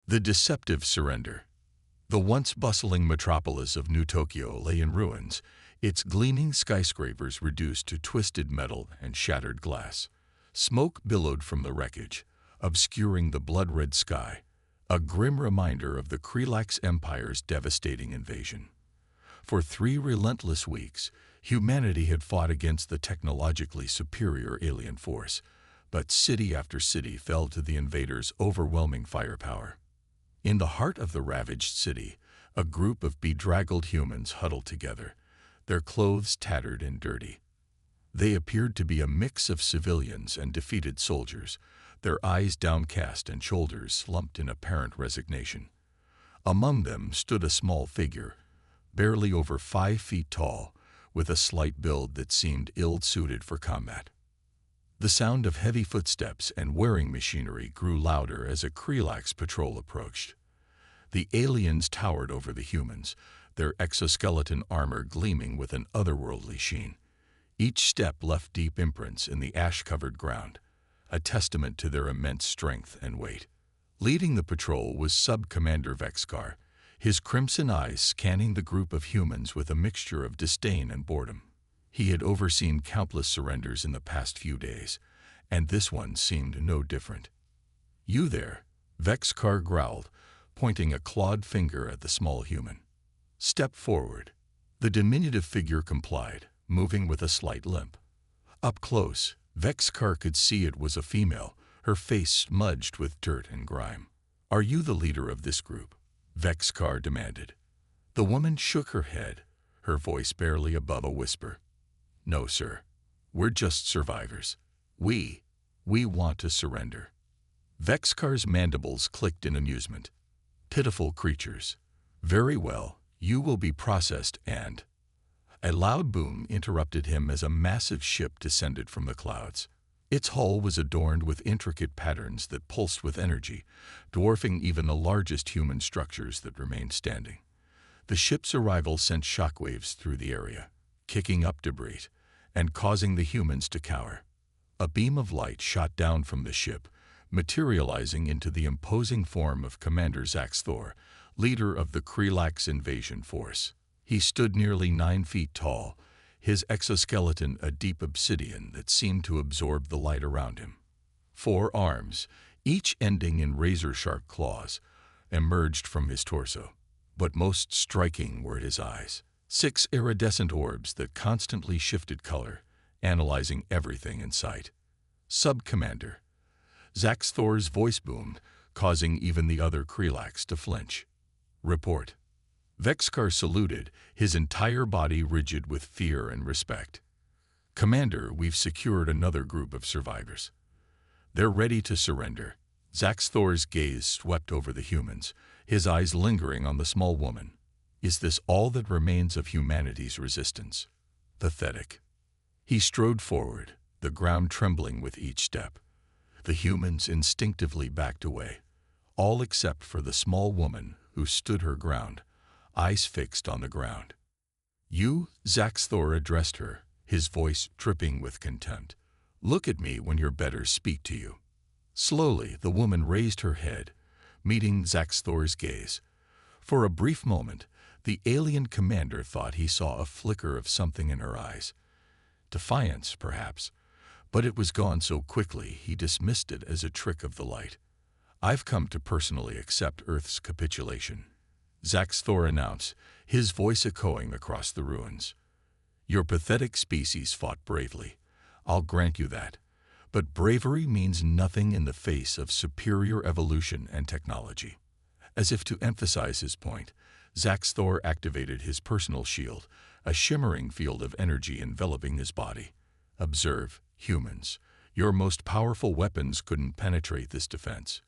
The deceptive surrender. The once bustling metropolis of New Tokyo lay in ruins, its gleaming skyscrapers reduced to twisted metal and shattered glass. Smoke billowed from the wreckage, obscuring the blood-red sky, a grim reminder of the Krelax Empire's devastating invasion. For 3 relentless weeks, humanity had fought against the technologically superior alien force, but city after city fell to the invaders' overwhelming firepower. In the heart of the ravaged city, a group of bedraggled humans huddled together, their clothes tattered and dirty. They appeared to be a mix of civilians and defeated soldiers, their eyes downcast and shoulders slumped in apparent resignation. Among them stood a small figure, barely over 5 feet tall, with a slight build that seemed ill-suited for combat. The sound of heavy footsteps and whirring machinery grew louder as a Krelax patrol approached. The aliens towered over the humans, their exoskeleton armor gleaming with an otherworldly sheen. Each step left deep imprints in the ash-covered ground, a testament to their immense strength and weight. Leading the patrol was Sub-Commander Vexkar, his crimson eyes scanning the group of humans with a mixture of disdain and boredom. He had overseen countless surrenders in the past few days, and this one seemed no different. "You there," Vexkar growled, pointing a clawed finger at the small human. "Step forward." The diminutive figure complied, moving with a slight limp. Up close, Vexkar could see it was a female, her face smudged with dirt and grime. "Are you the leader of this group?" Vexkar demanded. The woman shook her head, her voice barely above a whisper. "No, sir. We're just survivors. We want to surrender." Vexkar's mandibles clicked in amusement. "Pitiful creatures. Very well, you will be processed and—" A loud boom interrupted him as a massive ship descended from the clouds. Its hull was adorned with intricate patterns that pulsed with energy, dwarfing even the largest human structures that remained standing. The ship's arrival sent shockwaves through the area, kicking up debris and causing the humans to cower. A beam of light shot down from the ship, materializing into the imposing form of Commander Zaxthor, leader of the Krelax invasion force. He stood nearly 9 feet tall, his exoskeleton a deep obsidian that seemed to absorb the light around him. 4 arms, each ending in razor-sharp claws, emerged from his torso, but most striking were his eyes. 6 iridescent orbs that constantly shifted color, analyzing everything in sight. "Sub-Commander." Zaxthor's voice boomed, causing even the other Krelax to flinch. "Report." Vexkar saluted, his entire body rigid with fear and respect. "Commander, we've secured another group of survivors. They're ready to surrender." Zaxthor's gaze swept over the humans, his eyes lingering on the small woman. "Is this all that remains of humanity's resistance? Pathetic." He strode forward, the ground trembling with each step. The humans instinctively backed away, all except for the small woman who stood her ground, eyes fixed on the ground. "You," Zaxthor addressed her, his voice dripping with contempt. "Look at me when your betters speak to you." Slowly, the woman raised her head, meeting Zaxthor's gaze. For a brief moment, the alien commander thought he saw a flicker of something in her eyes. Defiance, perhaps, but it was gone so quickly he dismissed it as a trick of the light. "I've come to personally accept Earth's capitulation," Zaxthor announced, his voice echoing across the ruins. "Your pathetic species fought bravely. I'll grant you that. But bravery means nothing in the face of superior evolution and technology." As if to emphasize his point, Zaxthor activated his personal shield, a shimmering field of energy enveloping his body. "Observe, humans. Your most powerful weapons couldn't penetrate this defense.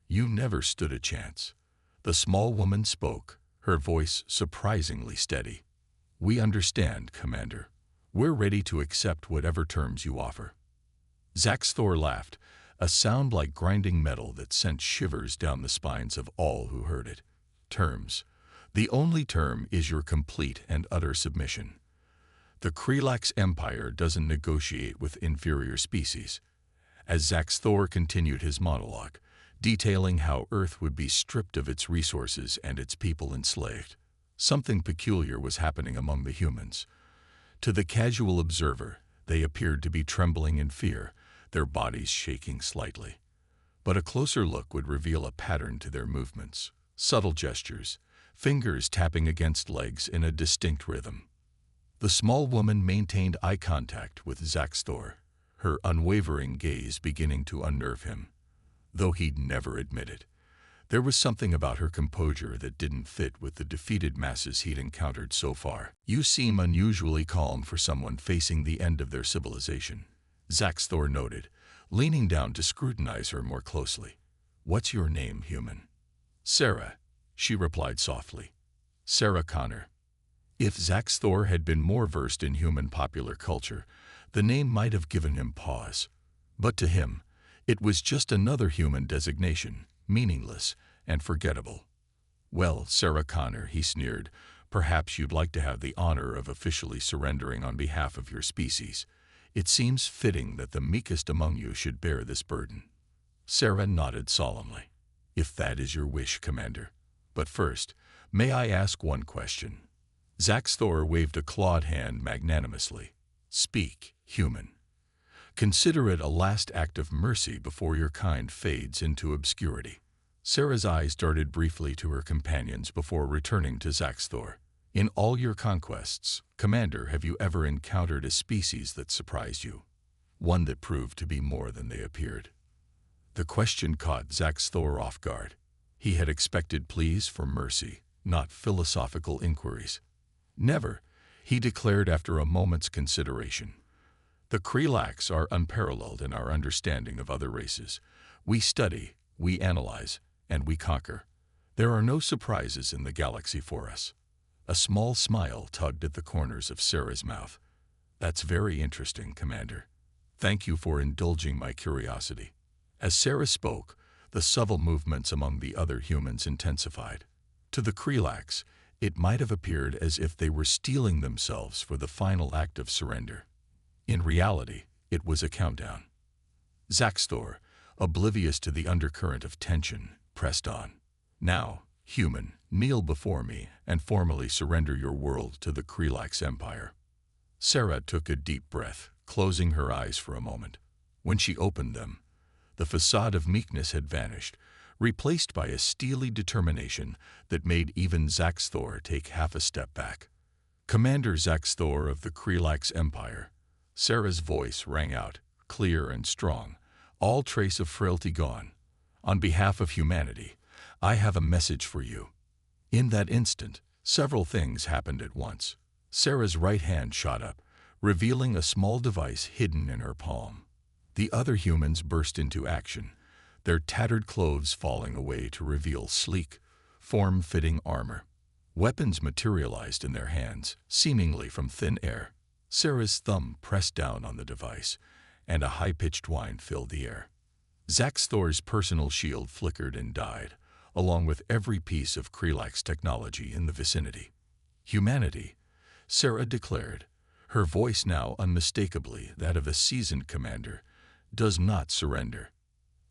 You never stood a chance." The small woman spoke, her voice surprisingly steady. "We understand, Commander. We're ready to accept whatever terms you offer." Zaxthor laughed, a sound like grinding metal that sent shivers down the spines of all who heard it. "Terms. The only term is your complete and utter submission. The Krelax Empire doesn't negotiate with inferior species." As Zaxthor continued his monologue, detailing how Earth would be stripped of its resources and its people enslaved. Something peculiar was happening among the humans. To the casual observer, they appeared to be trembling in fear, their bodies shaking slightly. But a closer look would reveal a pattern to their movements, subtle gestures, fingers tapping against legs in a distinct rhythm. The small woman maintained eye contact with Zaxthor, her unwavering gaze beginning to unnerve him. Though he'd never admit it, there was something about her composure that didn't fit with the defeated masses he'd encountered so far. "You seem unusually calm for someone facing the end of their civilization," Zaxthor noted, leaning down to scrutinize her more closely. "What's your name, human?" "Sarah," she replied softly. "Sarah Connor." If Zaxthor had been more versed in human popular culture, the name might have given him pause. But to him, it was just another human designation, meaningless and forgettable. "Well, Sarah Connor," he sneered, "perhaps you'd like to have the honor of officially surrendering on behalf of your species. It seems fitting that the meekest among you should bear this burden." Sarah nodded solemnly. "If that is your wish, Commander. But first, may I ask one question?" Zaxthor waved a clawed hand magnanimously. "Speak, human. Consider it a last act of mercy before your kind fades into obscurity." Sarah's eyes darted briefly to her companions before returning to Zaxthor. "In all your conquests, Commander, have you ever encountered a species that surprised you? One that proved to be more than they appeared?" The question caught Zaxthor off guard. He had expected pleas for mercy, not philosophical inquiries. "Never," he declared after a moment's consideration. "The Krelax are unparalleled in our understanding of other races. We study, we analyze, and we conquer. There are no surprises in the galaxy for us." A small smile tugged at the corners of Sarah's mouth. "That's very interesting, Commander. Thank you for indulging my curiosity." As Sarah spoke, the subtle movements among the other humans intensified. To the Krelax, it might have appeared as if they were steeling themselves for the final act of surrender. In reality, it was a countdown. Zaxthor, oblivious to the undercurrent of tension, pressed on. "Now, human, kneel before me and formally surrender your world to the Krelax Empire." Sarah took a deep breath, closing her eyes for a moment. When she opened them, the facade of meekness had vanished, replaced by a steely determination that made even Zaxthor take half a step back. "Commander Zaxthor of the Krelax Empire," Sarah's voice rang out, clear and strong, all trace of frailty gone. "On behalf of humanity, I have a message for you." In that instant, several things happened at once. Sarah's right hand shot up, revealing a small device hidden in her palm. The other humans burst into action, their tattered clothes falling away to reveal sleek, form-fitting armor. Weapons materialized in their hands, seemingly from thin air. Sarah's thumb pressed down on the device, and a high-pitched whine filled the air. Zaxthor's personal shield flickered and died, along with every piece of Krelax technology in the vicinity. "Humanity," Sarah declared, her voice now unmistakably that of a seasoned commander, "does not surrender."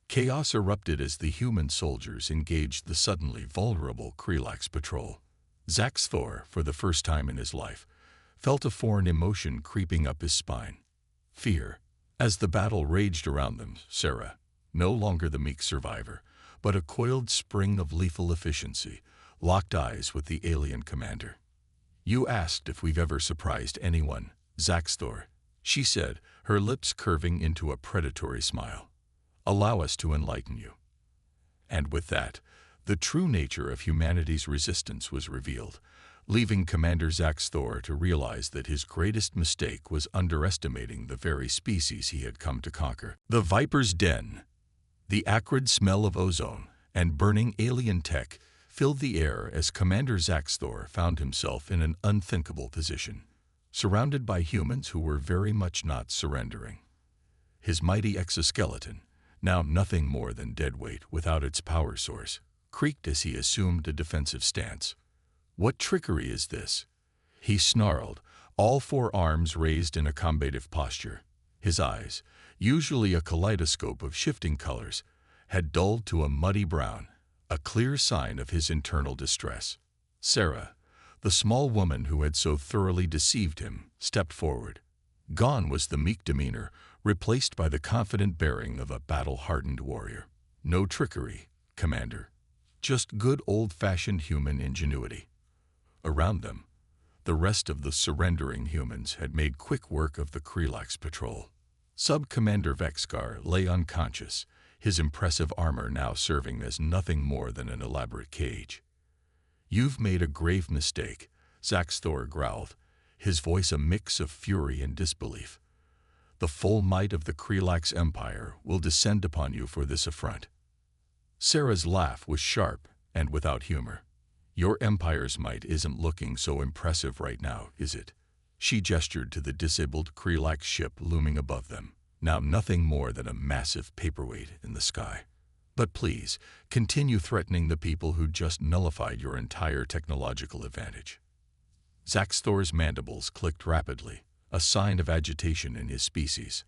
Chaos erupted as the human soldiers engaged the suddenly vulnerable Krelax patrol. Zaxthor, for the first time in his life, felt a foreign emotion creeping up his spine. Fear. As the battle raged around them, Sarah, no longer the meek survivor, but a coiled spring of lethal efficiency, locked eyes with the alien commander. "You asked if we've ever surprised anyone, Zaxthor," she said, her lips curving into a predatory smile. "Allow us to enlighten you." And with that, the true nature of humanity's resistance was revealed, leaving Commander Zaxthor to realize that his greatest mistake was underestimating the very species he had come to conquer. The Viper's Den. The acrid smell of ozone and burning alien tech filled the air as Commander Zaxthor found himself in an unthinkable position, surrounded by humans who were very much not surrendering. His mighty exoskeleton, now nothing more than deadweight without its power source, creaked as he assumed a defensive stance. "What trickery is this?" he snarled, all four arms raised in a combative posture. His eyes, usually a kaleidoscope of shifting colors, had dulled to a muddy brown, a clear sign of his internal distress. Sarah, the small woman who had so thoroughly deceived him, stepped forward. Gone was the meek demeanor, replaced by the confident bearing of a battle-hardened warrior. No trickery, Commander. Just good old-fashioned human ingenuity. Around them, the rest of the surrendering humans had made quick work of the Krelax patrol. Sub-Commander Vexkar lay unconscious, his impressive armor now serving as nothing more than an elaborate cage. "You've made a grave mistake," Zaxthor growled, his voice a mix of fury and disbelief. "The full might of the Krelax Empire will descend upon you for this affront." Sarah's laugh was sharp and without humor. "Your empire's might isn't looking so impressive right now, is it?" She gestured to the disabled Krelax ship looming above them, now nothing more than a massive paperweight in the sky. "But please, continue threatening the people who just nullified your entire technological advantage." Zaxthor's mandibles clicked rapidly, a sign of agitation in his species.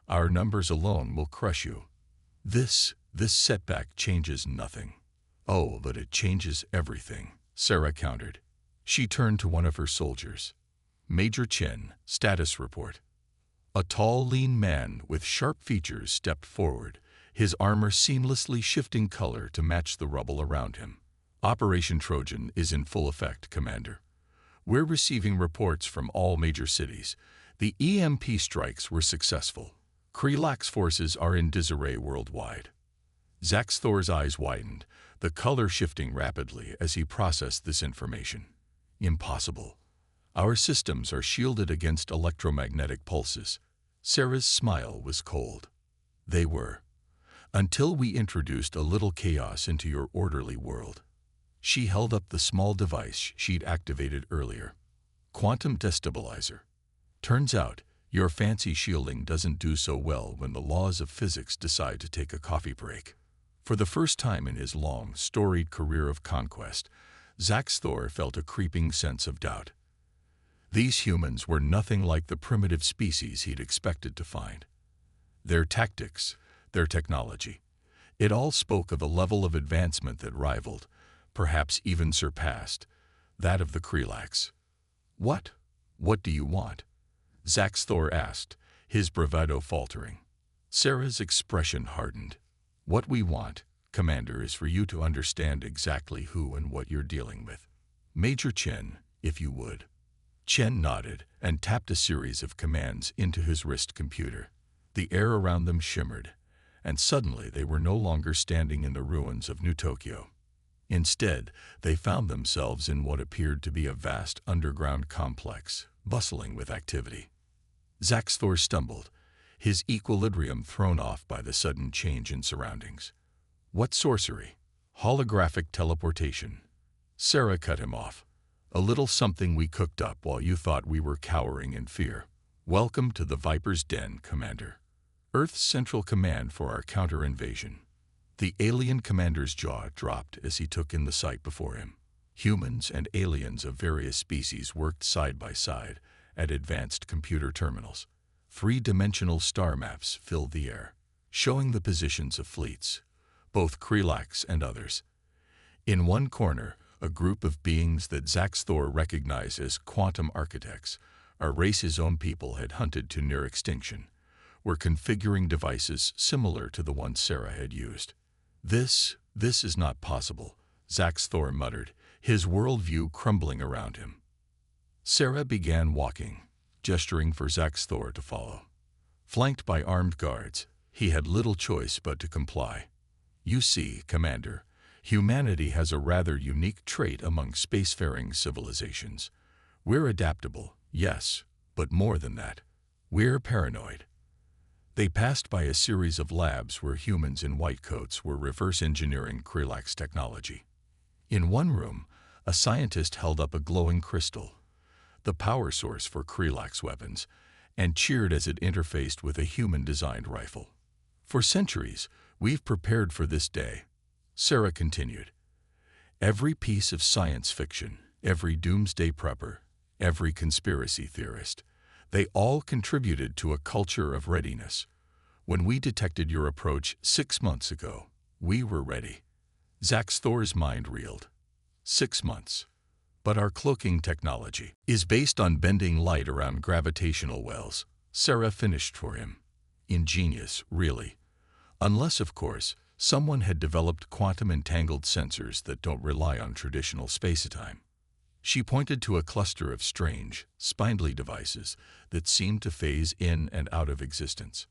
"Our numbers alone will crush you. This setback changes nothing." "Oh, but it changes everything," Sarah countered. She turned to one of her soldiers. "Major Chen, status report." A tall, lean man with sharp features stepped forward, his armor seamlessly shifting color to match the rubble around him. "Operation Trojan is in full effect, Commander. We're receiving reports from all major cities. The EMP strikes were successful. Krelax forces are in disarray worldwide." Zaxthor's eyes widened, the color shifting rapidly as he processed this information. "Impossible. Our systems are shielded against electromagnetic pulses." Sarah's smile was cold. "They were. Until we introduced a little chaos into your orderly world." She held up the small device she'd activated earlier. "Quantum destabilizer. Turns out, your fancy shielding doesn't do so well when the laws of physics decide to take a coffee break." For the first time in his long, storied career of conquest, Zaxthor felt a creeping sense of doubt. These humans were nothing like the primitive species he'd expected to find. Their tactics, their technology, it all spoke of a level of advancement that rivaled, perhaps even surpassed, that of the Krelax. What do you want?" Zaxthor asked, his bravado faltering. Sarah's expression hardened. "What we want, Commander, is for you to understand exactly who and what you're dealing with. Major Chen, if you would." Chen nodded and tapped a series of commands into his wrist computer. The air around them shimmered, and suddenly they were no longer standing in the ruins of New Tokyo. Instead, they found themselves in what appeared to be a vast underground complex, bustling with activity. Zaxthor stumbled, his equilibrium thrown off by the sudden change in surroundings. "What sorcery? Holographic teleportation." Sarah cut him off. "A little something we cooked up while you thought we were cowering in fear. Welcome to the Viper's Den, Commander. Earth's central command for our counter-invasion." The alien commander's jaw dropped as he took in the sight before him. Humans and aliens of various species worked side by side at advanced computer terminals. Three-dimensional star maps filled the air, showing the positions of fleets, both Krelax and others. In one corner, a group of beings that Zaxthor recognized as quantum architects, a race his own people had hunted to near extinction, were configuring devices similar to the ones Sarah had used. This is not possible," Zaxthor muttered, his worldview crumbling around him. Sarah began walking, gesturing for Zaxthor to follow. Flanked by armed guards, he had little choice but to comply. "You see, Commander, humanity has a rather unique trait among spacefaring civilizations. We're adaptable, yes, but more than that, we're paranoid." They passed by a series of labs where humans in white coats were reverse engineering Krelax technology. In one room, a scientist held up a glowing crystal, the power source for Krelax weapons, and cheered as it interfaced with a human-designed rifle. "For centuries, we've prepared for this day," Sarah continued. "Every piece of science fiction, every doomsday prepper, every conspiracy theorist, they all contributed to a culture of readiness. When we detected your approach 6 months ago, We were ready. Zaxthor's mind reeled. 6 months. But our cloaking technology is based on bending light around gravitational wells, Sarah finished for him. Ingenious, really. Unless, of course, someone had developed quantum-entangled sensors that don't rely on traditional space-time. She pointed to a cluster of strange, spindly devices that seemed to phase in and out of existence.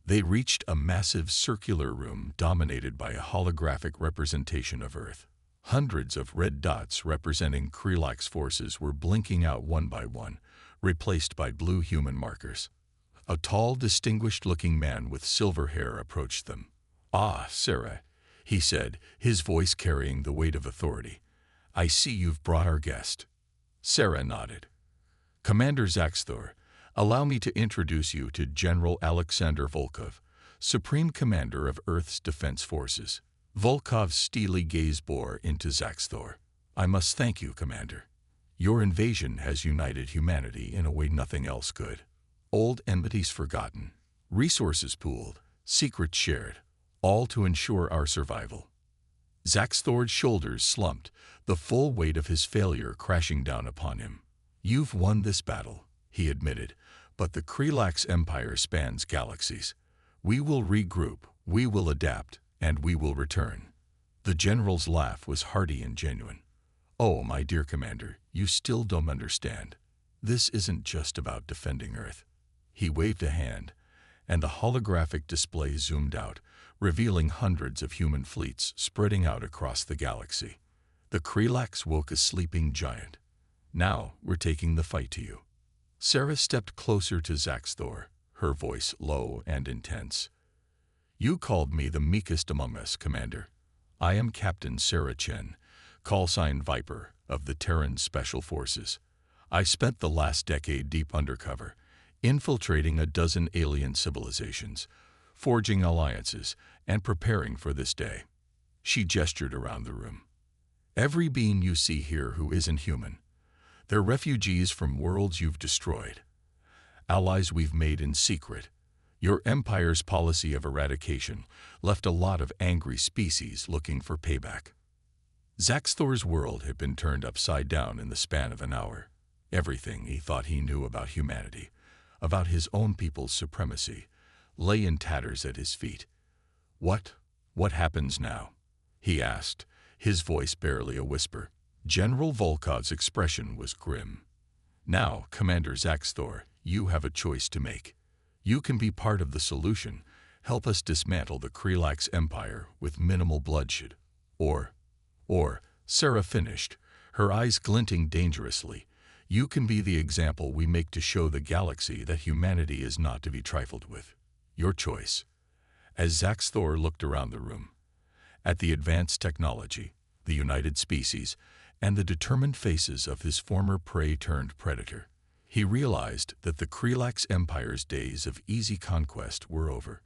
They reached a massive circular room dominated by a holographic representation of Earth. Hundreds of red dots representing Krelax forces were blinking out one by one, replaced by blue human markers. A tall, distinguished-looking man with silver hair approached them. "Ah, Sarah," he said, his voice carrying the weight of authority. "I see you've brought our guest." Sarah nodded. "Commander Zaxthor, allow me to introduce you to General Alexander Volkov, Supreme Commander of Earth's Defense Forces." Volkov's steely gaze bore into Zaxthor. "I must thank you, Commander. Your invasion has united humanity in a way nothing else could. Old enmities forgotten, resources pooled, secrets shared, all to ensure our survival." Zaxthor's shoulders slumped, the full weight of his failure crashing down upon him. "You've won this battle," he admitted, "but the Krelax Empire spans galaxies. We will regroup, we will adapt, and we will return." The general's laugh was hearty and genuine. "Oh, my dear Commander, you still don't understand. This isn't just about defending Earth." He waved a hand, and the holographic display zoomed out, revealing hundreds of human fleets spreading out across the galaxy. The Krelax woke a sleeping giant. "Now we're taking the fight to you." Sarah stepped closer to Zaxthor, her voice low and intense. "You called me the meekest among us, Commander. I am Captain Sarah Chen, callsign Viper of the Terran Special Forces. I spent the last decade deep undercover, infiltrating a dozen alien civilizations, forging alliances, and preparing for this day." She gestured around the room. "Every being you see here who isn't human, they're refugees from worlds you've destroyed, allies we've made in secret. Your empire's policy of eradication left a lot of angry species looking for payback." Zaxthor's world had been turned upside down in the span of an hour. Everything he thought he knew about humanity, about his own people's supremacy, lay in tatters at his feet. What happens now?" he asked, his voice barely a whisper. General Volkov's expression was grim. "Now, Commander Zaxthor, you have a choice to make. You can be part of the solution, help us dismantle the Krelax Empire with minimal bloodshed. Or, Sarah finished, her eyes glinting dangerously, you can be the example we make to show the galaxy that humanity is not to be trifled with. Your choice." As Zaxthor looked around the room, at the advanced technology, the united species, and the determined faces of his former prey-turned-predator, he realized that the Krelax Empire's days of easy conquest were over.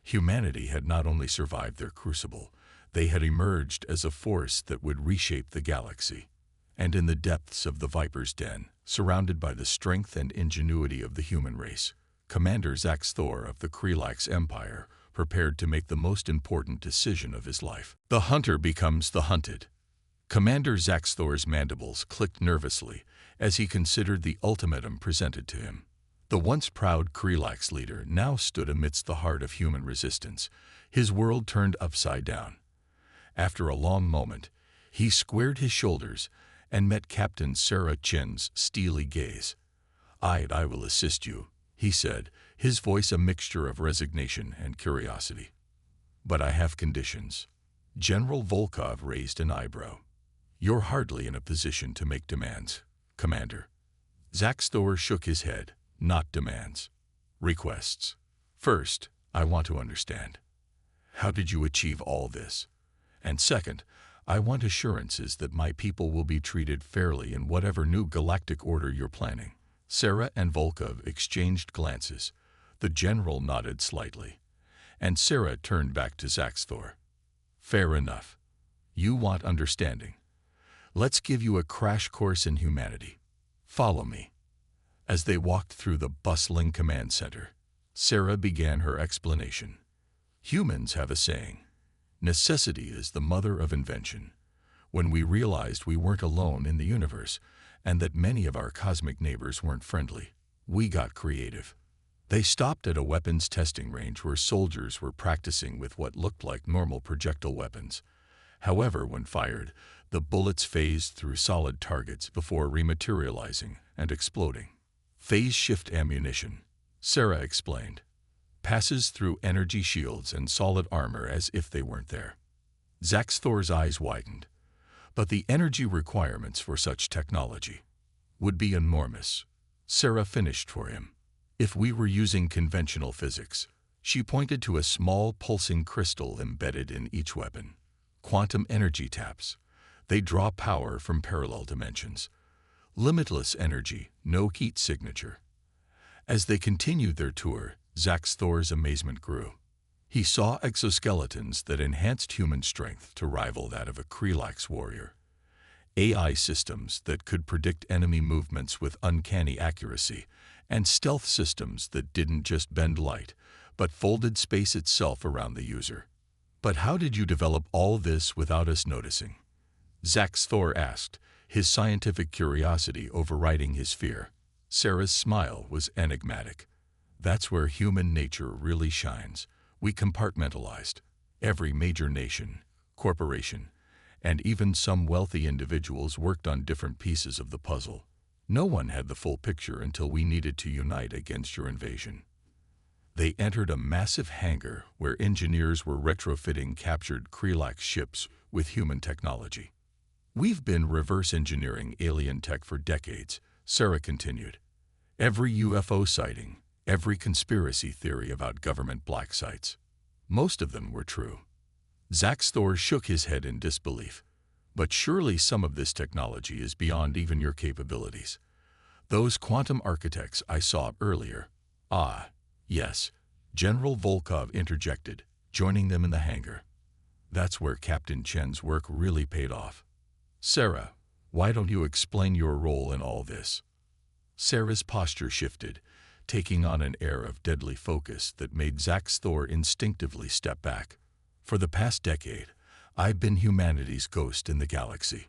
Humanity had not only survived their crucible, they had emerged as a force that would reshape the galaxy. And in the depths of the Viper's den, surrounded by the strength and ingenuity of the human race, Commander Zaxthor of the Krelax Empire prepared to make the most important decision of his life. The hunter becomes the hunted. Commander Zaxthor's mandibles clicked nervously as he considered the ultimatum presented to him. The once proud Krelax leader now stood amidst the heart of human resistance, his world turned upside down. After a long moment, he squared his shoulders and met Captain Sarah Chen's steely gaze. I will assist you," he said, his voice a mixture of resignation and curiosity. "But I have conditions." General Volkov raised an eyebrow. "You're hardly in a position to make demands, Commander." Zaxthor shook his head. "Not demands. Requests. First, I want to understand. How did you achieve all this? And second, I want assurances that my people will be treated fairly in whatever new galactic order you're planning." Sarah and Volkov exchanged glances. The general nodded slightly, and Sarah turned back to Zaxthor. "Fair enough. You want understanding. Let's give you a crash course in humanity. Follow me." As they walked through the bustling command center, Sarah began her explanation. "Humans have a saying, Necessity is the mother of invention. When we realized we weren't alone in the universe, and that many of our cosmic neighbors weren't friendly, we got creative. They stopped at a weapons testing range where soldiers were practicing with what looked like normal projectile weapons. However, when fired, the bullets phased through solid targets before rematerializing and exploding. Phase shift ammunition, Sarah explained, passes through energy shields and solid armor as if they weren't there. Zaxthor's eyes widened. But the energy requirements for such technology would be enormous. Sarah finished for him. If we were using conventional physics, she pointed to a small pulsing crystal embedded in each weapon. Quantum energy taps. They draw power from parallel dimensions. Limitless energy, no heat signature. As they continued their tour, Zaxthor's amazement grew. He saw exoskeletons that enhanced human strength to rival that of a Krelax warrior. AI systems that could predict enemy movements with uncanny accuracy, and stealth systems that didn't just bend light, but folded space itself around the user. But how did you develop all this without us noticing? Zaxthor asked, his scientific curiosity overriding his fear. Sarah's smile was enigmatic. That's where human nature really shines. We compartmentalized. Every major nation, corporation, and even some wealthy individuals worked on different pieces of the puzzle. No one had the full picture until we needed to unite against your invasion. They entered a massive hangar where engineers were retrofitting captured Krelax ships with human technology. We've been reverse engineering alien tech for decades, Sarah continued. Every UFO sighting, every conspiracy theory about government black sites. Most of them were true. Zaxthor shook his head in disbelief. But surely some of this technology is beyond even your capabilities. Those quantum architects I saw earlier. Ah, yes, General Volkov interjected, joining them in the hangar. That's where Captain Chen's work really paid off. Sarah, why don't you explain your role in all this? Sarah's posture shifted, taking on an air of deadly focus that made Zaxthor instinctively step back. For the past decade, I've been humanity's ghost in the galaxy.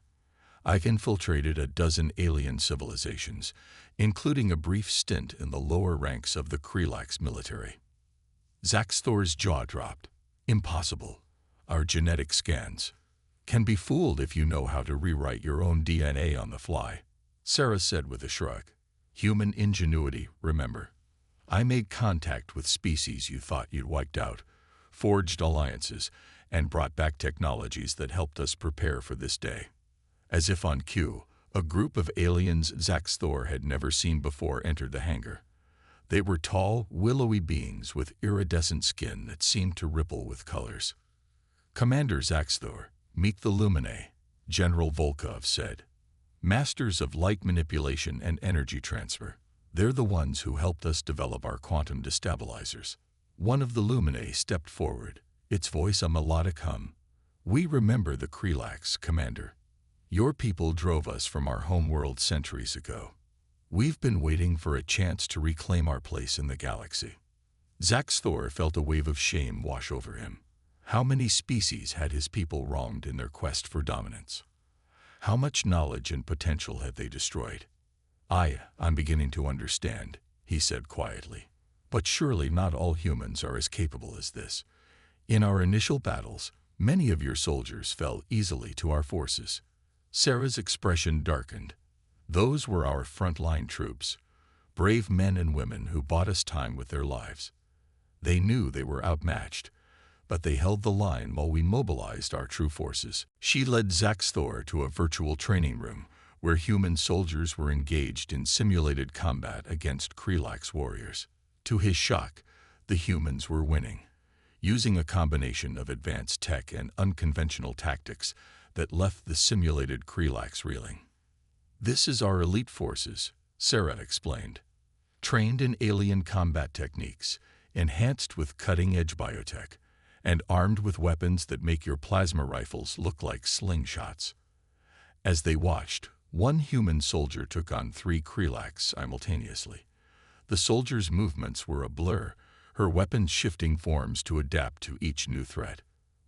I've infiltrated a dozen alien civilizations, including a brief stint in the lower ranks of the Krelax military. Zaxthor's jaw dropped. Impossible. Our genetic scans can be fooled if you know how to rewrite your own DNA on the fly, Sarah said with a shrug. Human ingenuity, remember. I made contact with species you thought you'd wiped out, forged alliances, and brought back technologies that helped us prepare for this day. As if on cue, a group of aliens Zaxthor had never seen before entered the hangar. They were tall, willowy beings with iridescent skin that seemed to ripple with colors. Commander Zaxthor, meet the Luminae, General Volkov said. Masters of light manipulation and energy transfer. They're the ones who helped us develop our quantum destabilizers. One of the Luminae stepped forward, its voice a melodic hum. We remember the Krelax, Commander. Your people drove us from our homeworld centuries ago. We've been waiting for a chance to reclaim our place in the galaxy. Zaxthor felt a wave of shame wash over him. How many species had his people wronged in their quest for dominance? How much knowledge and potential had they destroyed? I'm beginning to understand, he said quietly. But surely not all humans are as capable as this. In our initial battles, many of your soldiers fell easily to our forces. Sarah's expression darkened. Those were our frontline troops, brave men and women who bought us time with their lives. They knew they were outmatched, but they held the line while we mobilized our true forces. She led Zaxthor to a virtual training room where human soldiers were engaged in simulated combat against Krelax warriors. To his shock, the humans were winning, using a combination of advanced tech and unconventional tactics that left the simulated Krelax reeling. This is our elite forces, Sarah explained. Trained in alien combat techniques, enhanced with cutting-edge biotech, and armed with weapons that make your plasma rifles look like slingshots. As they watched, one human soldier took on 3 Krelax simultaneously. The soldier's movements were a blur, her weapons shifting forms to adapt to each new threat.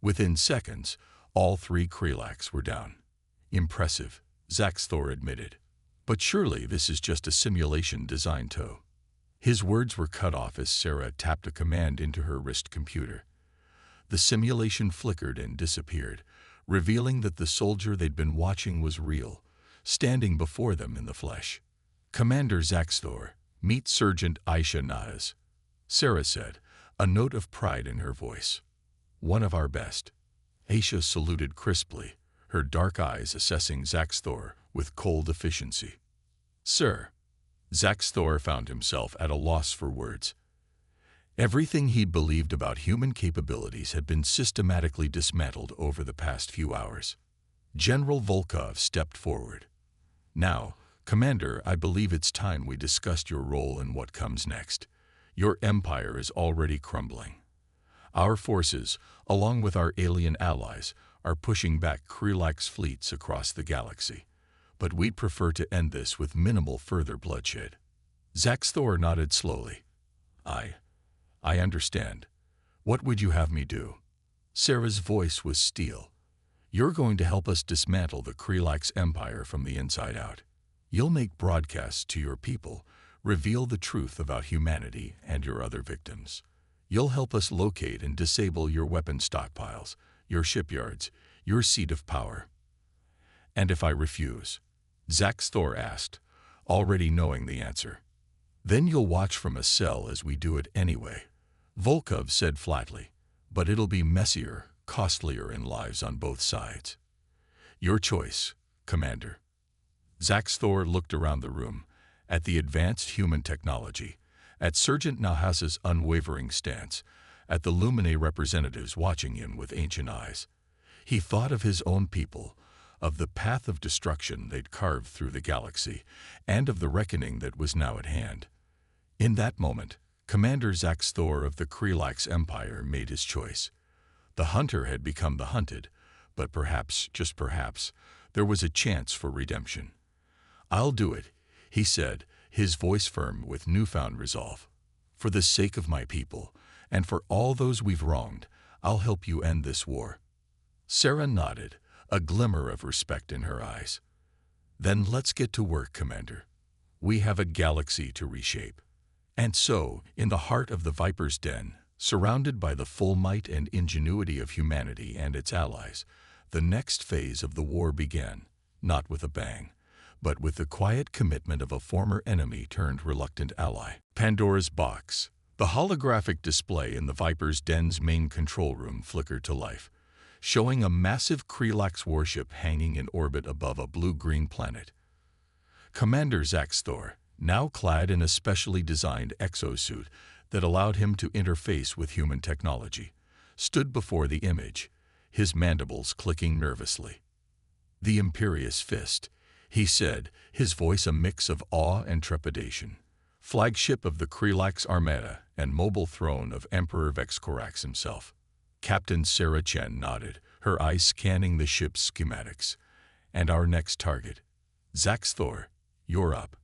Within seconds, all 3 Krelax were down. Impressive, Zaxthor admitted. But surely this is just a simulation designed to. His words were cut off as Sarah tapped a command into her wrist computer. The simulation flickered and disappeared, revealing that the soldier they'd been watching was real, standing before them in the flesh. Commander Zaxthor, meet Sergeant Aisha Nahas, Sarah said, a note of pride in her voice. One of our best. Aisha saluted crisply, her dark eyes assessing Zaxthor with cold efficiency. Sir. Zaxthor found himself at a loss for words. Everything he'd believed about human capabilities had been systematically dismantled over the past few hours. General Volkov stepped forward. Now, Commander, I believe it's time we discussed your role and what comes next. Your empire is already crumbling. Our forces, along with our alien allies, are pushing back Krelax fleets across the galaxy. But we'd prefer to end this with minimal further bloodshed. Zaxthor nodded slowly. I understand. What would you have me do? Sarah's voice was steel. You're going to help us dismantle the Krelax Empire from the inside out. You'll make broadcasts to your people, reveal the truth about humanity and your other victims. You'll help us locate and disable your weapon stockpiles, your shipyards, your seat of power. And if I refuse? Zaxthor asked, already knowing the answer. Then you'll watch from a cell as we do it anyway. Volkov said flatly, but it'll be messier, costlier in lives on both sides. Your choice, Commander. Zaxthor looked around the room, at the advanced human technology, at Sergeant Nahas's unwavering stance, at the Lumine representatives watching him with ancient eyes. He thought of his own people, of the path of destruction they'd carved through the galaxy, and of the reckoning that was now at hand. In that moment, Commander Zaxthor of the Krelax Empire made his choice. The hunter had become the hunted, but perhaps, just perhaps, there was a chance for redemption. I'll do it, he said, his voice firm with newfound resolve. For the sake of my people, and for all those we've wronged, I'll help you end this war. Sarah nodded, a glimmer of respect in her eyes. Then let's get to work, Commander. We have a galaxy to reshape. And so, in the heart of the Viper's Den, surrounded by the full might and ingenuity of humanity and its allies, the next phase of the war began, not with a bang, but with the quiet commitment of a former enemy turned reluctant ally. Pandora's box. The holographic display in the Viper's Den's main control room flickered to life, showing a massive Krelax warship hanging in orbit above a blue-green planet. Commander Zaxthor, now clad in a specially designed exosuit that allowed him to interface with human technology, stood before the image, his mandibles clicking nervously. The imperious fist, he said, his voice a mix of awe and trepidation. Flagship of the Krelax Armada and mobile throne of Emperor Vexcorax himself. Captain Sarah Chen nodded, her eyes scanning the ship's schematics. And our next target. Zaxthor, you're up.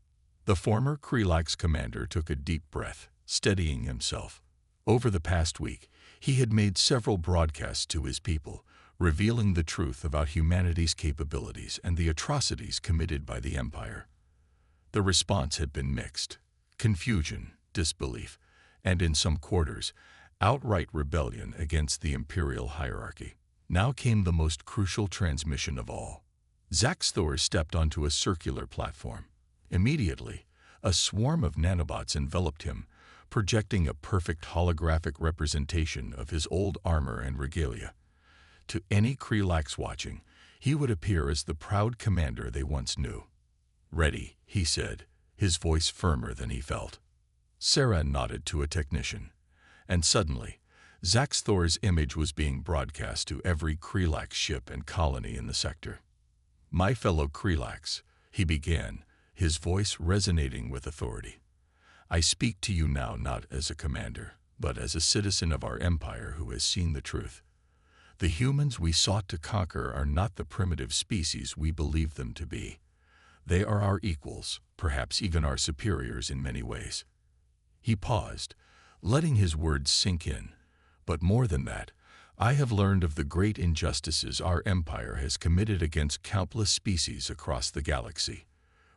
The former Krelax commander took a deep breath, steadying himself. Over the past week, he had made several broadcasts to his people, revealing the truth about humanity's capabilities and the atrocities committed by the Empire. The response had been mixed. Confusion, disbelief, and in some quarters, outright rebellion against the imperial hierarchy. Now came the most crucial transmission of all. Zaxthor stepped onto a circular platform. Immediately, a swarm of nanobots enveloped him, projecting a perfect holographic representation of his old armor and regalia. To any Krelax watching, he would appear as the proud commander they once knew. Ready, he said, his voice firmer than he felt. Sarah nodded to a technician, and suddenly, Zaxthor's image was being broadcast to every Krelax ship and colony in the sector. My fellow Krelax, he began, his voice resonating with authority. I speak to you now not as a commander, but as a citizen of our empire who has seen the truth. The humans we sought to conquer are not the primitive species we believe them to be. They are our equals, perhaps even our superiors in many ways. He paused, letting his words sink in. But more than that, I have learned of the great injustices our empire has committed against countless species across the galaxy.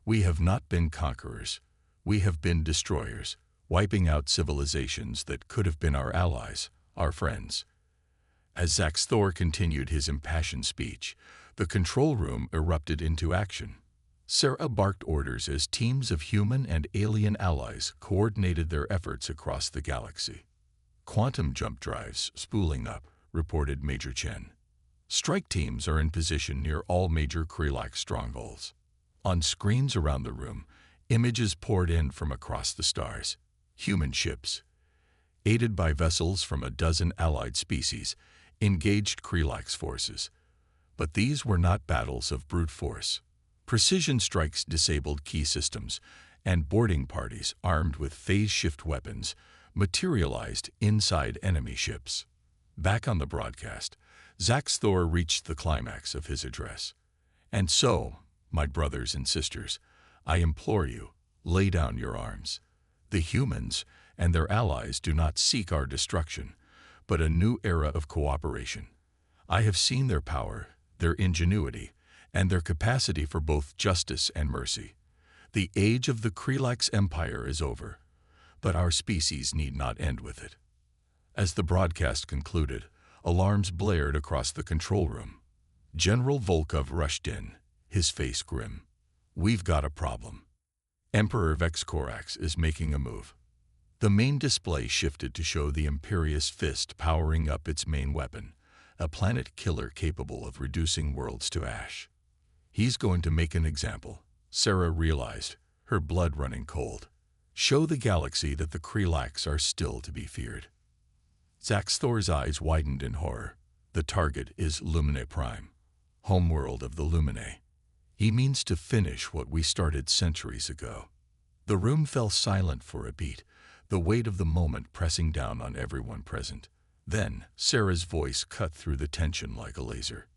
We have not been conquerors. We have been destroyers, wiping out civilizations that could have been our allies, our friends. As Zaxthor continued his impassioned speech, the control room erupted into action. Sarah barked orders as teams of human and alien allies coordinated their efforts across the galaxy. "Quantum jump drives spooling up," reported Major Chen. "Strike teams are in position near all major Krelak strongholds." On screens around the room, images poured in from across the stars. Human ships, aided by vessels from a dozen allied species, engaged Krelak's forces. But these were not battles of brute force. Precision strikes disabled key systems, and boarding parties armed with phase-shift weapons materialized inside enemy ships. Back on the broadcast, Zaxthor reached the climax of his address. "And so, my brothers and sisters, I implore you, lay down your arms. The humans and their allies do not seek our destruction, but a new era of cooperation. I have seen their power, their ingenuity, and their capacity for both justice and mercy. The age of the Krelak's empire is over, but our species need not end with it." As the broadcast concluded, alarms blared across the control room. General Volkov rushed in, his face grim. "We've got a problem. Emperor Vexcorax is making a move." The main display shifted to show the Imperious Fist powering up its main weapon, a planet killer capable of reducing worlds to ash. "He's going to make an example," Sarah realized, her blood running cold. "Show the galaxy that the Krelaks are still to be feared." Zaxthor's eyes widened in horror. "The target is Lumine Prime, homeworld of the Lumine. He means to finish what we started centuries ago." The room fell silent for a beat, the weight of the moment pressing down on everyone present. Then, Sarah's voice cut through the tension like a laser.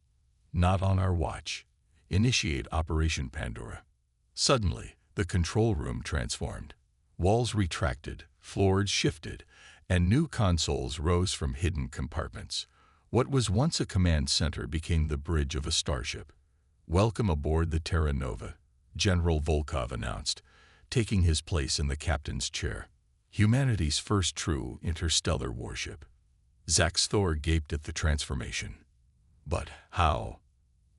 "Not on our watch. Initiate Operation Pandora." Suddenly, the control room transformed. Walls retracted, floors shifted, and new consoles rose from hidden compartments. What was once a command center became the bridge of a starship. "Welcome aboard the Terra Nova," General Volkov announced, taking his place in the captain's chair. "Humanity's first true interstellar warship." Zaxthor gaped at the transformation. "But how?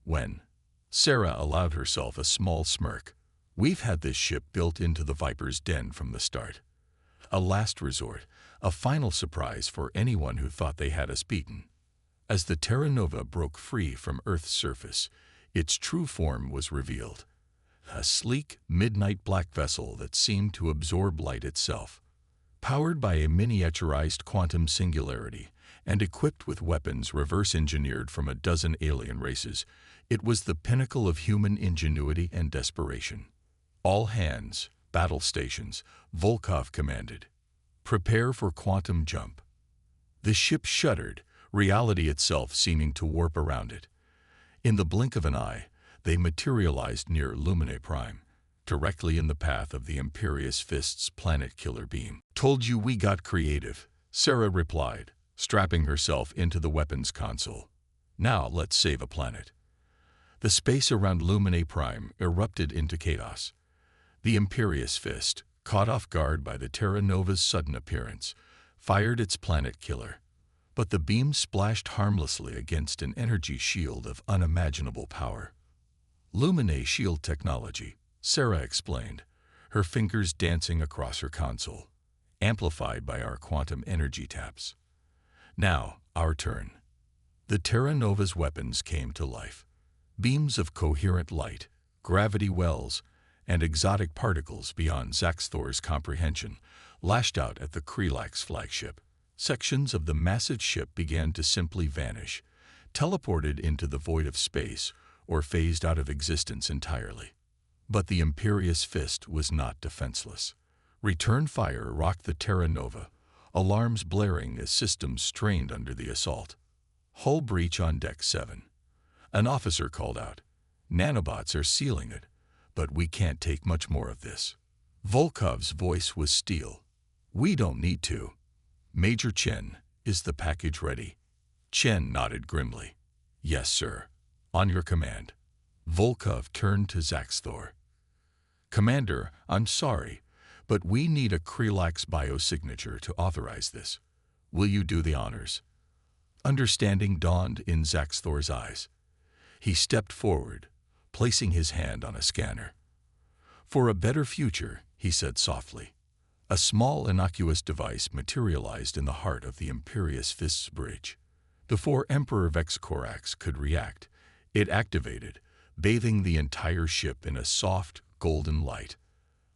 When?" Sarah allowed herself a small smirk. "We've had this ship built into the Viper's den from the start. A last resort, a final surprise for anyone who thought they had us beaten." As the Terra Nova broke free from Earth's surface, its true form was revealed. A sleek, midnight black vessel that seemed to absorb light itself. Powered by a miniaturized quantum singularity and equipped with weapons reverse-engineered from a dozen alien races, it was the pinnacle of human ingenuity and desperation. "All hands, battle stations," Volkov commanded. "Prepare for quantum jump." The ship shuddered, reality itself seeming to warp around it. In the blink of an eye, they materialized near Lumine Prime, directly in the path of the Imperious Fist's planet-killer beam. "Told you we got creative," Sarah replied, strapping herself into the weapons console. "Now let's save a planet." The space around Lumine Prime erupted into chaos. The Imperious Fist, caught off guard by the Terra Nova's sudden appearance, fired its planet killer. But the beam splashed harmlessly against an energy shield of unimaginable power. "Lumine shield technology," Sarah explained, her fingers dancing across her console, "amplified by our quantum energy taps. Now, our turn." The Terra Nova's weapons came to life. Beams of coherent light, gravity wells, and exotic particles beyond Zaxthor's comprehension lashed out at the Krelak's flagship. Sections of the massive ship began to simply vanish, teleported into the void of space, or phased out of existence entirely. But the Imperious Fist was not defenseless. Return fire rocked the Terra Nova, alarms blaring as systems strained under the assault. "Hull breach on Deck 7. An officer called out. "Nanobots are sealing it, but we can't take much more of this." Volkov's voice was steel. "We don't need to. Major Chen, is the package ready?" Chen nodded grimly. Yes, sir. On your command. Volkov turned to Zaxthor. Commander, I'm sorry, but we need a Krelax biosignature to authorize this. Will you do the honors? Understanding dawned in Zaxthor's eyes. He stepped forward, placing his hand on a scanner. For a better future, he said softly. A small, innocuous device materialized in the heart of the Imperious Fist's bridge. Before Emperor Vexcorax could react, it activated, bathing the entire ship in a soft, golden light.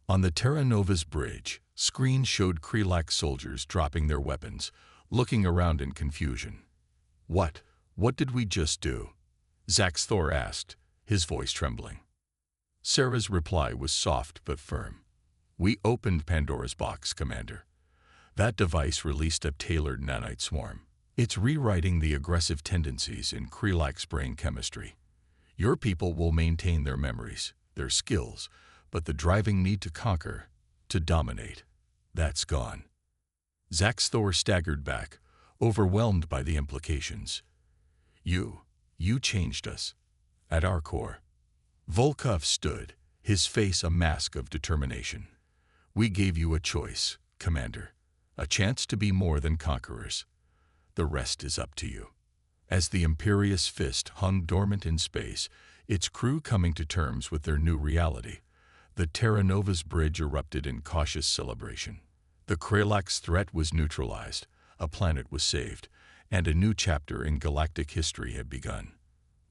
On the Terra Nova's bridge, screens showed Krelax soldiers dropping their weapons, looking around in confusion. What did we just do? Zaxthor asked, his voice trembling. Sarah's reply was soft but firm. We opened Pandora's box, Commander. That device released a tailored nanite swarm. It's rewriting the aggressive tendencies in Krelax brain chemistry. Your people will maintain their memories, their skills, but the driving need to conquer, to dominate, that's gone. Zaxthor staggered back, overwhelmed by the implications. You changed us. At our core. Volkov stood, his face a mask of determination. We gave you a choice, Commander, a chance to be more than conquerors. The rest is up to you. As the Imperious Fist hung dormant in space, its crew coming to terms with their new reality, the Terra Nova's bridge erupted in cautious celebration. The Krelax threat was neutralized, a planet was saved, and a new chapter in galactic history had begun.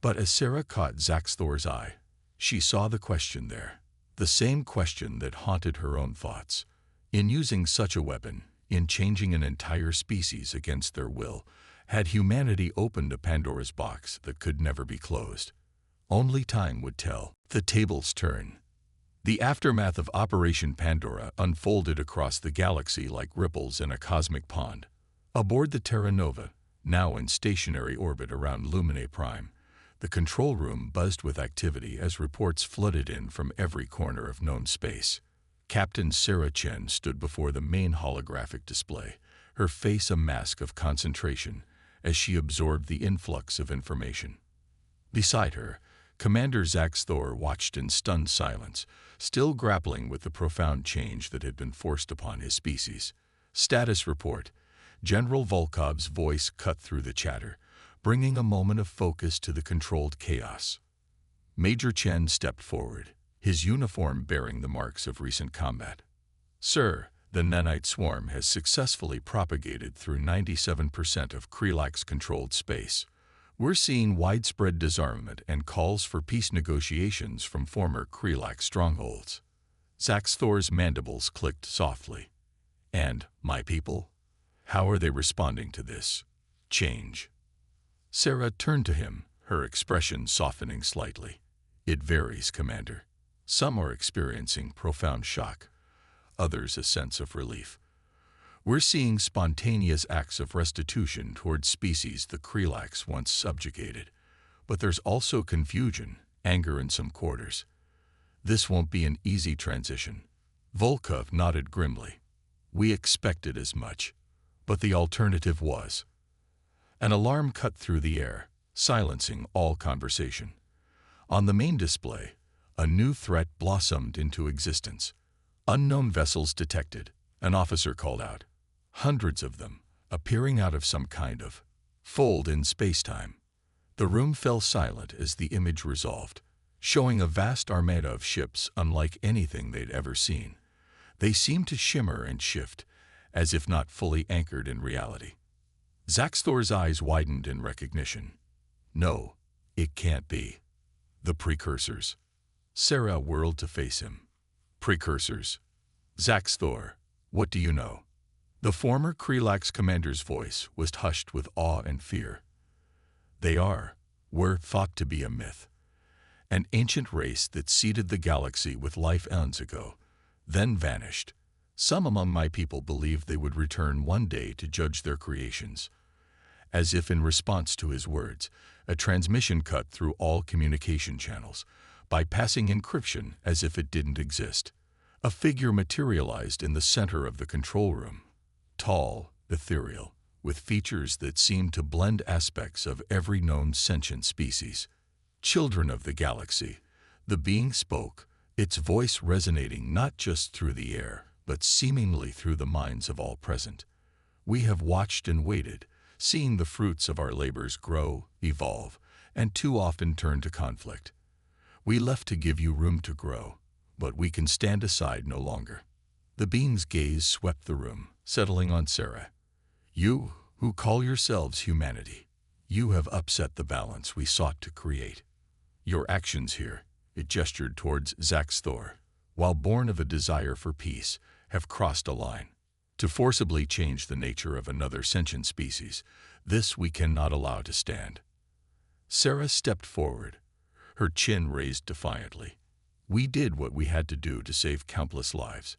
But as Sarah caught Zaxthor's eye, she saw the question there, the same question that haunted her own thoughts. In using such a weapon, in changing an entire species against their will, had humanity opened a Pandora's box that could never be closed? Only time would tell. The tables turn. The aftermath of Operation Pandora unfolded across the galaxy like ripples in a cosmic pond. Aboard the Terra Nova, now in stationary orbit around Lumine Prime, the control room buzzed with activity as reports flooded in from every corner of known space. Captain Sarah Chen stood before the main holographic display, her face a mask of concentration as she absorbed the influx of information. Beside her, Commander Zaxthor watched in stunned silence, still grappling with the profound change that had been forced upon his species. Status report. General Volkov's voice cut through the chatter, bringing a moment of focus to the controlled chaos. Major Chen stepped forward, his uniform bearing the marks of recent combat. Sir, the nanite swarm has successfully propagated through 97% of Krelax-controlled space. We're seeing widespread disarmament and calls for peace negotiations from former Krelax strongholds. Zaxthor's mandibles clicked softly. And, my people? How are they responding to this change? Sarah turned to him, her expression softening slightly. It varies, Commander. Some are experiencing profound shock, others a sense of relief. We're seeing spontaneous acts of restitution towards species the Krelax once subjugated, but there's also confusion, anger in some quarters. This won't be an easy transition. Volkov nodded grimly. We expected as much, but the alternative was. An alarm cut through the air, silencing all conversation. On the main display, a new threat blossomed into existence. Unknown vessels detected, an officer called out. Hundreds of them, appearing out of some kind of fold in space-time. The room fell silent as the image resolved, showing a vast armada of ships unlike anything they'd ever seen. They seemed to shimmer and shift, as if not fully anchored in reality. Zaxthor's eyes widened in recognition. No, it can't be. The precursors. Sarah whirled to face him. Precursors. Zaxthor, what do you know? The former Krelax commander's voice was hushed with awe and fear. They were thought to be a myth. An ancient race that seeded the galaxy with life eons ago, then vanished. Some among my people believed they would return one day to judge their creations. As if in response to his words, a transmission cut through all communication channels, bypassing encryption as if it didn't exist. A figure materialized in the center of the control room. Tall, ethereal, with features that seemed to blend aspects of every known sentient species. Children of the galaxy, the being spoke, its voice resonating not just through the air, but seemingly through the minds of all present. We have watched and waited, seeing the fruits of our labors grow, evolve, and too often turn to conflict. We left to give you room to grow, but we can stand aside no longer. The being's gaze swept the room, settling on Sarah. You, who call yourselves humanity, you have upset the balance we sought to create. Your actions here, it gestured towards Zaxthor, while born of a desire for peace, have crossed a line. To forcibly change the nature of another sentient species, this we cannot allow to stand. Sarah stepped forward, her chin raised defiantly. We did what we had to do to save countless lives,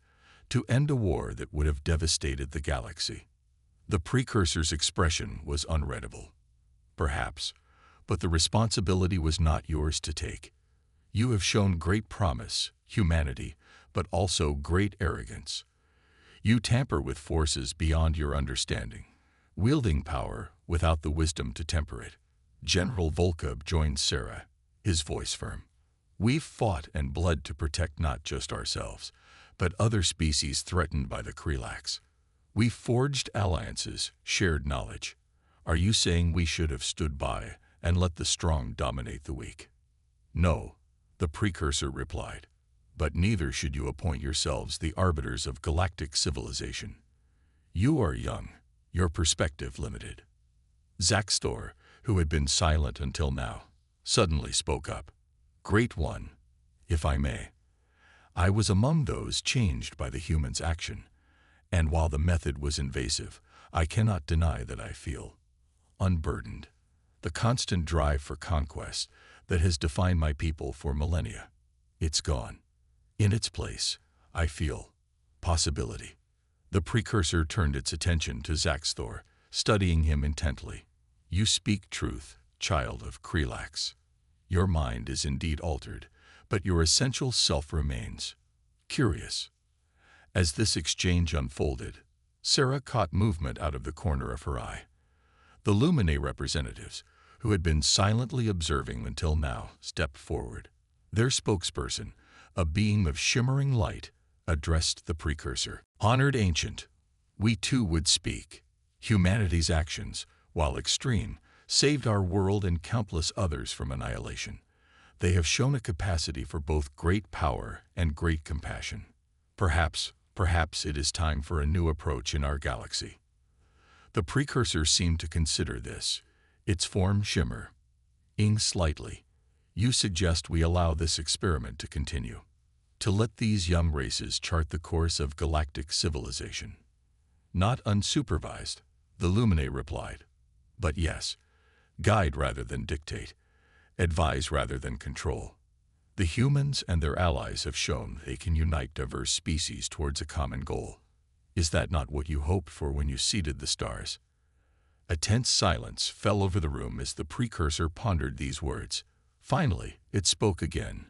to end a war that would have devastated the galaxy. The precursor's expression was unreadable. Perhaps, but the responsibility was not yours to take. You have shown great promise, humanity, but also great arrogance. You tamper with forces beyond your understanding, wielding power without the wisdom to temper it. General Volkov joined Sarah, his voice firm. We've fought and bled to protect not just ourselves, but other species threatened by the Krelax. We forged alliances, shared knowledge. Are you saying we should have stood by and let the strong dominate the weak? No, the precursor replied. But neither should you appoint yourselves the arbiters of galactic civilization. You are young, your perspective limited. Zaxthor, who had been silent until now, suddenly spoke up. Great One, if I may. I was among those changed by the human's action, and while the method was invasive, I cannot deny that I feel unburdened. The constant drive for conquest that has defined my people for millennia, it's gone. In its place, I feel possibility. The precursor turned its attention to Zaxthor, studying him intently. You speak truth, child of Krelax. Your mind is indeed altered, but your essential self remains. Curious. As this exchange unfolded, Sarah caught movement out of the corner of her eye. The Lumine representatives, who had been silently observing until now, stepped forward. Their spokesperson, a beam of shimmering light, addressed the precursor. Honored Ancient, we too would speak. Humanity's actions, while extreme, saved our world and countless others from annihilation. They have shown a capacity for both great power and great compassion. Perhaps it is time for a new approach in our galaxy. The precursor seemed to consider this, its form shimmer. Ing slightly. You suggest we allow this experiment to continue, to let these young races chart the course of galactic civilization. Not unsupervised, the Lumine replied. But yes, guide rather than dictate, advise rather than control. The humans and their allies have shown they can unite diverse species towards a common goal. Is that not what you hoped for when you seeded the stars? A tense silence fell over the room as the precursor pondered these words. Finally, it spoke again.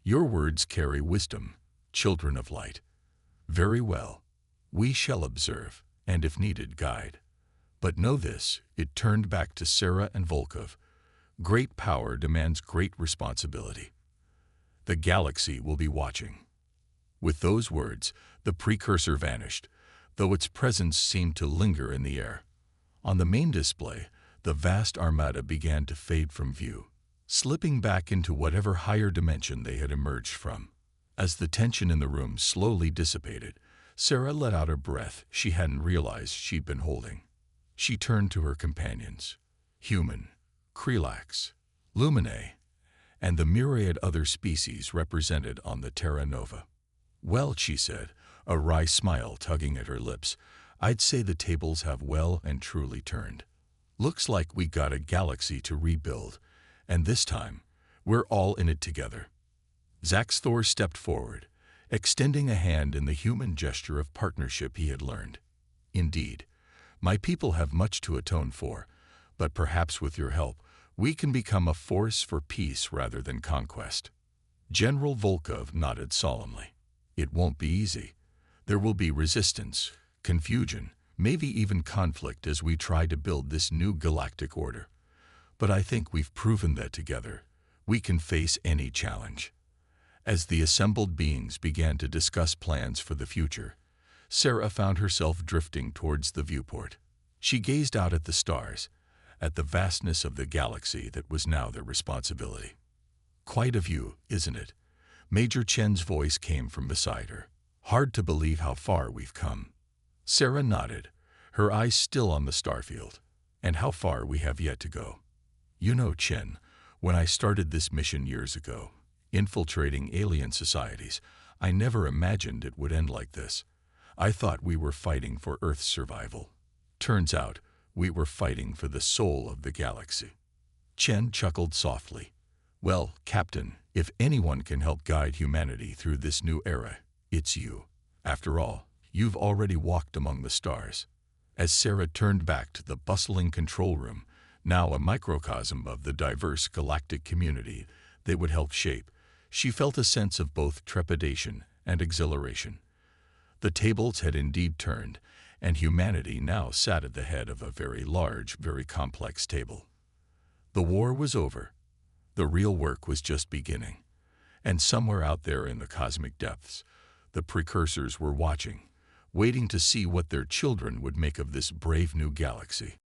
Your words carry wisdom, children of light. Very well. We shall observe, and if needed, guide. But know this, it turned back to Sarah and Volkov. Great power demands great responsibility. The galaxy will be watching. With those words, the precursor vanished, though its presence seemed to linger in the air. On the main display, the vast armada began to fade from view, slipping back into whatever higher dimension they had emerged from. As the tension in the room slowly dissipated, Sarah let out a breath she hadn't realized she'd been holding. She turned to her companions, human, Krelax, Lumine, and the myriad other species represented on the Terra Nova. Well, she said, a wry smile tugging at her lips, I'd say the tables have well and truly turned. Looks like we got a galaxy to rebuild, and this time, we're all in it together. Zaxthor stepped forward, extending a hand in the human gesture of partnership he had learned. Indeed, my people have much to atone for, but perhaps with your help, we can become a force for peace rather than conquest. General Volkov nodded solemnly. It won't be easy. There will be resistance, confusion, maybe even conflict as we try to build this new galactic order. But I think we've proven that together, we can face any challenge. As the assembled beings began to discuss plans for the future, Sarah found herself drifting towards the viewport. She gazed out at the stars, at the vastness of the galaxy that was now their responsibility. "Quite a view, isn't it?" Major Chen's voice came from beside her. "Hard to believe how far we've come." Sarah nodded, her eyes still on the starfield. "And how far we have yet to go. You know, Chen, when I started this mission years ago, infiltrating alien societies, I never imagined it would end like this. I thought we were fighting for Earth's survival. Turns out, we were fighting for the soul of the galaxy." Chen chuckled softly. "Well, Captain, if anyone can help guide humanity through this new era, it's you. After all, you've already walked among the stars." As Sarah turned back to the bustling control room, now a microcosm of the diverse galactic community they would help shape, she felt a sense of both trepidation and exhilaration. The tables had indeed turned, and humanity now sat at the head of a very large, very complex table. The war was over. The real work was just beginning. And somewhere out there in the cosmic depths, the precursors were watching, waiting to see what their children would make of this brave new galaxy.